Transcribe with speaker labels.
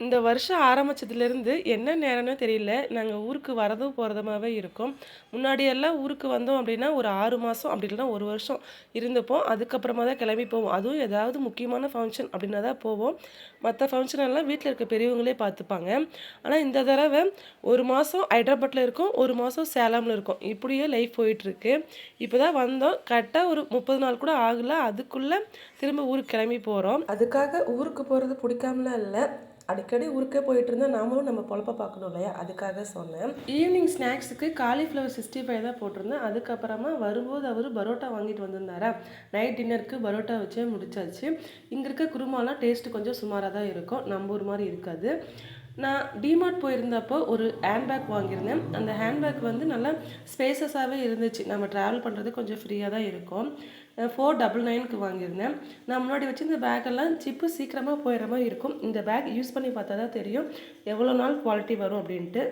Speaker 1: இந்த வருஷம் ஆரம்பிச்சதுலேருந்து என்ன நேரம்னே தெரியல. நாங்க ஊருக்கு வரதும் போறதுமாவே இருக்கோம். முன்னாடியெல்லாம் ஊருக்கு வந்தோம் அப்டின்னா, ஒரு 6 மாசம் அப்டி இல்லன்னா 1 வருஷம் இருந்துப்போம். அதுக்கப்புறமா தான் கிளம்பி போவோம். அதுவும் ஏதாவது முக்கியமான ஃபங்ஷன் அப்டின்னா தான் போவோம். மத்த ஃபங்ஷன் எல்லாம் வீட்ல இருக்க பெரியவங்களே பார்த்துப்பாங்க. ஆனா இந்த தடவ 1 மாசம் ஹைதராபாட்ல இருக்கோம். 1 மாசம் சேலம்ல இருக்கோம். இப்படியே லைஃப் போயிட்டுருக்கு. இப்ப தான் வந்தோம். கரெக்ட்டா ஒரு 30 நாள் கூட ஆகல. அதுக்குள்ள திரும்ப ஊருக்கு கிளம்பி போறோம். அதுக்காக ஊருக்கு போறது புடிக்காமலாம் இல்ல. அடிக்கடி ஊருக்கே போயிட்டு இருந்தா நாமளும் நம்ம பொழப்ப பார்க்கணும் இல்லையா? அதுக்காக சொன்னேன். ஈவினிங் ஸ்நாக்ஸுக்கு காலிஃப்ளவர் 65 தான் போட்டிருந்தேன். அதுக்கப்புறமா வரும்போது அவரு பரோட்டா வாங்கிட்டு வந்திருந்தாரா, நைட் டின்னருக்கு பரோட்டா வச்சே முடிச்சாச்சு. இங்க இருக்க குருமாலாம் டேஸ்ட் கொஞ்சம் சுமாரா தான் இருக்கும். நம்ம ஊர் மாரி இருக்காது. நான் டிமார்ட் போயிருந்தப்போ ஒரு ஹேண்ட்பேக் வாங்கியிருந்தேன். அந்த ஹேண்ட்பேக் வந்து நல்லா ஸ்பேசஸாவே இருந்துச்சு. நம்ம ட்ராவல் பண்ணுறது கொஞ்சம் ஃப்ரீயா தான் இருக்கும். 499க்கு வாங்கியிருந்தேன். நான் முன்னாடி வச்சிருந்த பேக்கெல்லாம் ஜிப்பு சீக்கிரமா போயிடுற மாரி இருக்கும். இந்த பேக் யூஸ் பண்ணி பார்த்தா தான் தெரியும், எவ்வளோ நாள் குவாலிட்டி வரும் அப்படின்ட்டு.